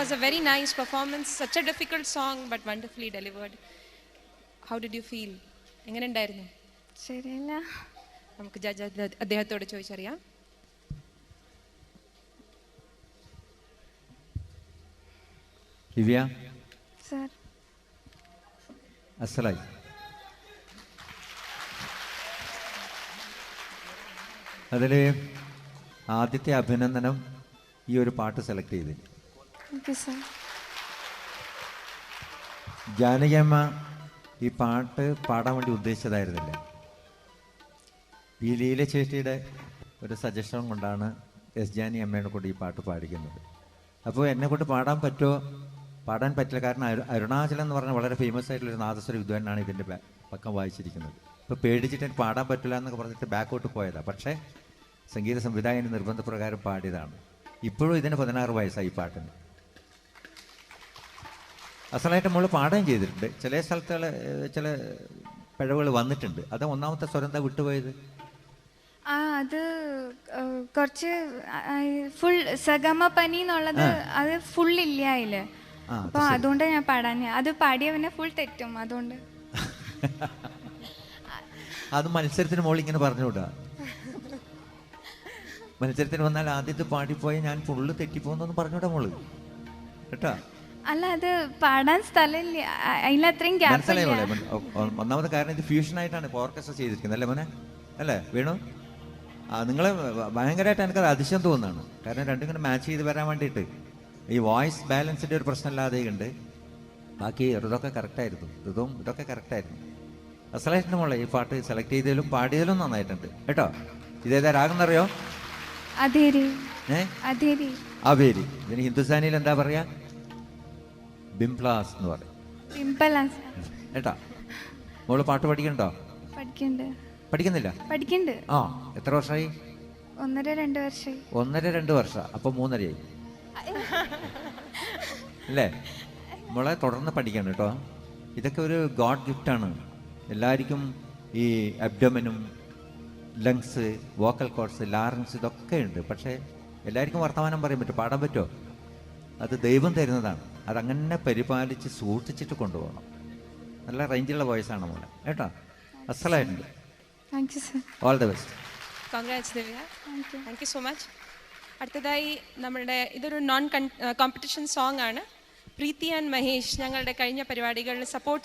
was a very nice performance. Such a difficult song, but wonderfully delivered. How did you feel? എങ്ങനെ ഉണ്ടായിരുന്നു? ശരിയല്ല. നമുക്ക് judge അദ്ദേഹത്തോട് ചോദിച്ചറിയാം. ദിവ്യ സർ, അസലായി. അതിൽ ആദ്യത്തെ അഭിനന്ദനം ഈ ഒരു പാട്ട് സെലക്ട് ചെയ്തിന്. Thank you sir. ജാനകിയമ്മ ഈ പാട്ട് പാടാൻ വേണ്ടി ഉദ്ദേശിച്ചതായിരുന്നില്ല. ഈ ലീല ചേച്ചിയുടെ ഒരു സജഷൻ കൊണ്ടാണ് എസ് ജാനി അമ്മേനെ കൊണ്ട് ഈ പാട്ട് പാടിക്കുന്നത്. അപ്പോൾ എന്നെ കൊണ്ട് പാടാൻ പറ്റുമോ? പാടാൻ പറ്റില്ല. കാരണം അരുണാചലം എന്ന് പറഞ്ഞാൽ വളരെ ഫേമസ് ആയിട്ടുള്ളൊരു നാദസ്വര വിദ്വാനാണ് ഇതിൻ്റെ പക്കം വായിച്ചിരിക്കുന്നത്. ഇപ്പോൾ പേടിച്ചിട്ട് എനിക്ക് പാടാൻ പറ്റില്ല എന്നൊക്കെ പറഞ്ഞിട്ട് ബാക്കോട്ട് പോയതാണ്. പക്ഷേ സംഗീത സംവിധായകൻ്റെ നിർബന്ധപ്രകാരം പാടിയതാണ്. ഇപ്പോഴും ഇതിന് 16 വയസ്സായി ഈ പാട്ടിന്. അസലായിട്ട് നമ്മൾ പാടുകയും ചെയ്തിട്ടുണ്ട്. ചില സ്ഥലത്തുകൾ ചില പിഴവുകൾ വന്നിട്ടുണ്ട്. അത് ഒന്നാമത്തെ സ്വരം എന്താ വിട്ടുപോയത്? അത് കുറച്ച് ഫുൾ സഗമ പനി എന്നുള്ളത് അത് ഫുൾ ഇല്ല അതില്. അപ്പൊ അതുകൊണ്ട് ഞാൻ പാടാൻ, അത് പാടിയ പിന്നെ ഫുൾ തെറ്റും. അതുകൊണ്ട് അത് മത്സരത്തിന് മോൾ ഇങ്ങനെ പറഞ്ഞുകൂടാ. മത്സരത്തിന് വന്നാൽ ആദ്യത്തെ പാടിപ്പോയി ഞാൻ ഫുള്ള് തെറ്റിപ്പോന്നൊന്നും പറഞ്ഞൂടാ മോള് കേട്ടോ. അല്ല, അത് പാടാൻ സ്ഥലമില്ല, അതിലത്രയും ഗ്യാപ്പ്. മനസ്സിലായി മോളെ. ഒന്നാമത്തെ കാരണം ഇത് ഫ്യൂഷനായിട്ടാണ് ഇപ്പോൾ ഓർക്കസ്ട്ര ചെയ്തിരിക്കുന്നത് അല്ലേ മോനെ? അല്ലേ വേണു? നിങ്ങൾ ഭയങ്കരമായിട്ട് എനിക്കത് അതിശയം തോന്നുന്നതാണ്. കാരണം രണ്ടും ഇങ്ങനെ മാച്ച് ചെയ്ത് വരാൻ വേണ്ടിയിട്ട് ഈ വോയിസ് ബാലൻസിൻ്റെ ഒരു പ്രശ്നമില്ലാതെ ഉണ്ട്. ബാക്കി ഇതൊക്കെ കറക്റ്റായിരുന്നു. ഇതൊക്കെ കറക്റ്റായിരുന്നു. അസലായിട്ടുണ്ട് മോളെ. ഈ പാട്ട് സെലക്ട് ചെയ്തതിലും പാടിയതിലും നന്നായിട്ടുണ്ട് കേട്ടോ. ഇതേതാ രാഗം എന്നറിയോ? അവേരി. ഇതിന് ഹിന്ദുസ്ഥാനിയിൽ എന്താ പറയാ? ബിംപ്ലാസ് എന്ന് പറയും കേട്ടോ. മോള് പാട്ട് പഠിക്കണ്ടോ? പഠിക്കുന്നില്ല? ആ, എത്ര വർഷമായി? 1.5-2 വർഷമായി. 1.5-2 വർഷം. അപ്പൊ 3.5 അല്ലേ? മോളെ തുടർന്ന് പഠിക്കണം കേട്ടോ. ഇതൊക്കെ ഒരു ഗോഡ് ഗിഫ്റ്റാണ്. എല്ലാവർക്കും ഈ അബ്ഡോമനും ലങ്സ്, വോക്കൽ കോഡ്സ്, ലാറിങ്സ് ഇതൊക്കെ ഉണ്ട്. പക്ഷേ എല്ലാവർക്കും വർത്തമാനം പറയാൻ പറ്റും, പാടാൻ പറ്റുമോ? അത് ദൈവം തരുന്നതാണ്. അതങ്ങനെ പരിപാലിച്ച് സൂക്ഷിച്ചിട്ട് കൊണ്ടുപോകണം. നല്ല റേഞ്ചുള്ള വോയിസാണ് മോളെ കേട്ടോ. അസലായിട്ടുണ്ട്. All the best. Congrats Divya. Thank you so much. അടുത്തതായി നമ്മളുടെ ഇതൊരു നോൺ കോമ്പറ്റീഷൻ സോങ് ആണ്. പ്രീതി ആൻഡ് മഹേഷ് ഞങ്ങളുടെ കഴിഞ്ഞ പരിപാടികളിൽ സപ്പോർട്ട്